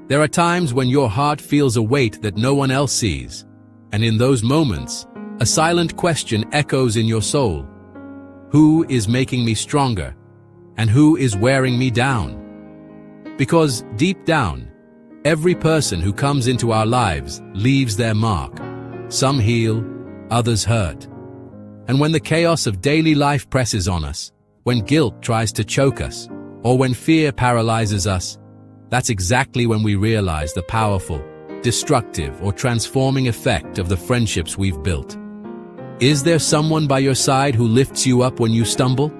There are times when your heart feels a weight that no one else sees, and in those moments, a silent question echoes in your soul. Who is making me stronger? And who is wearing me down? Because deep down, every person who comes into our lives leaves their mark. Some heal, others hurt. And when the chaos of daily life presses on us, when guilt tries to choke us, or when fear paralyzes us, that's exactly when we realize the powerful, destructive, or transforming effect of the friendships we've built. Is there someone by your side who lifts you up when you stumble?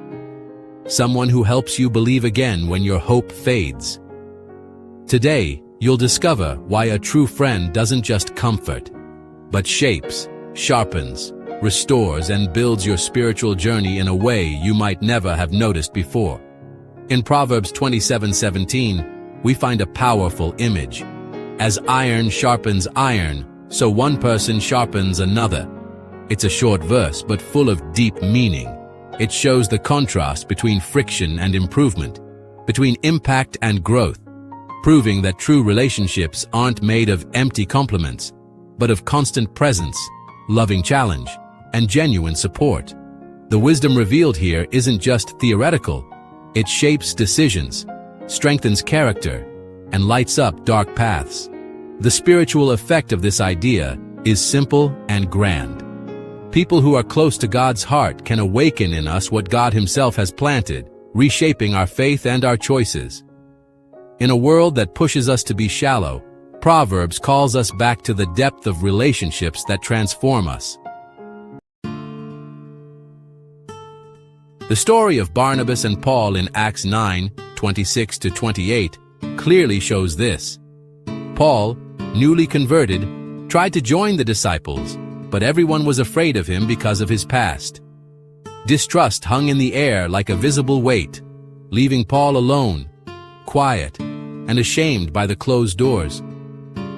Someone who helps you believe again when your hope fades? Today, you'll discover why a true friend doesn't just comfort, but shapes, sharpens, restores, and builds your spiritual journey in a way you might never have noticed before. In Proverbs 27:17, we find a powerful image. As iron sharpens iron, so one person sharpens another. It's a short verse, but full of deep meaning. It shows the contrast between friction and improvement, between impact and growth, proving that true relationships aren't made of empty compliments, but of constant presence, loving challenge, and genuine support. The wisdom revealed here isn't just theoretical. It shapes decisions, strengthens character, and lights up dark paths. The spiritual effect of this idea is simple and grand. People who are close to God's heart can awaken in us what God Himself has planted, reshaping our faith and our choices. In a world that pushes us to be shallow, Proverbs calls us back to the depth of relationships that transform us. The story of Barnabas and Paul in Acts 9:26-28 clearly shows this. Paul, newly converted, tried to join the disciples, but everyone was afraid of him because of his past. Distrust hung in the air like a visible weight, leaving Paul alone, quiet, and ashamed by the closed doors.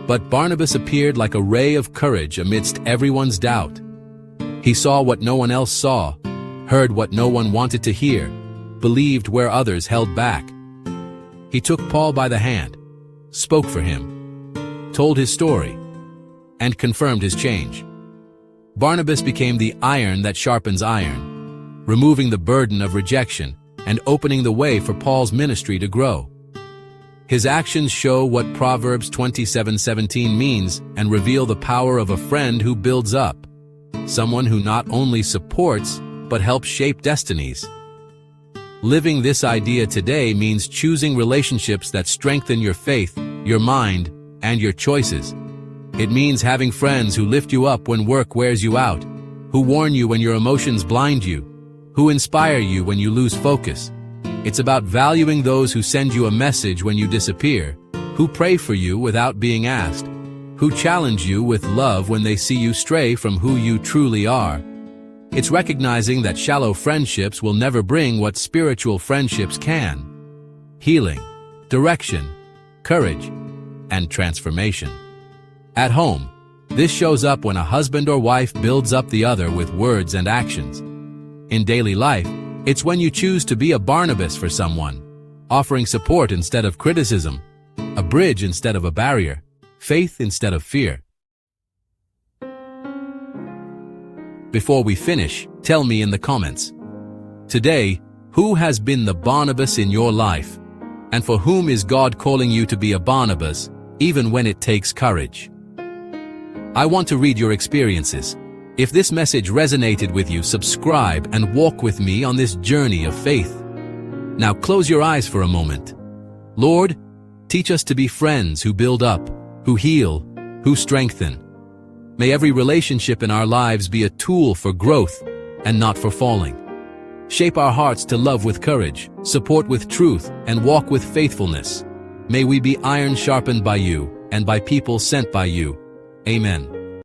But Barnabas appeared like a ray of courage amidst everyone's doubt. He saw what no one else saw, heard what no one wanted to hear, believed where others held back. He took Paul by the hand, spoke for him, told his story, and confirmed his change. Barnabas became the iron that sharpens iron, removing the burden of rejection and opening the way for Paul's ministry to grow. His actions show what Proverbs 27:17 means and reveal the power of a friend who builds up, someone who not only supports but helps shape destinies. Living this idea today means choosing relationships that strengthen your faith, your mind, and your choices. It means having friends who lift you up when work wears you out, who warn you when your emotions blind you, who inspire you when you lose focus. It's about valuing those who send you a message when you disappear, who pray for you without being asked, who challenge you with love when they see you stray from who you truly are. It's recognizing that shallow friendships will never bring what spiritual friendships can: healing, direction, courage, and transformation. At home, this shows up when a husband or wife builds up the other with words and actions. In daily life, it's when you choose to be a Barnabas for someone, offering support instead of criticism, a bridge instead of a barrier, faith instead of fear. Before we finish, tell me in the comments. Today, who has been the Barnabas in your life? And for whom is God calling you to be a Barnabas, even when it takes courage? I want to read your experiences. If this message resonated with you, subscribe and walk with me on this journey of faith. Now close your eyes for a moment. Lord, teach us to be friends who build up, who heal, who strengthen. May every relationship in our lives be a tool for growth and not for falling. Shape our hearts to love with courage, support with truth, and walk with faithfulness. May we be iron sharpened by you and by people sent by you. Amen.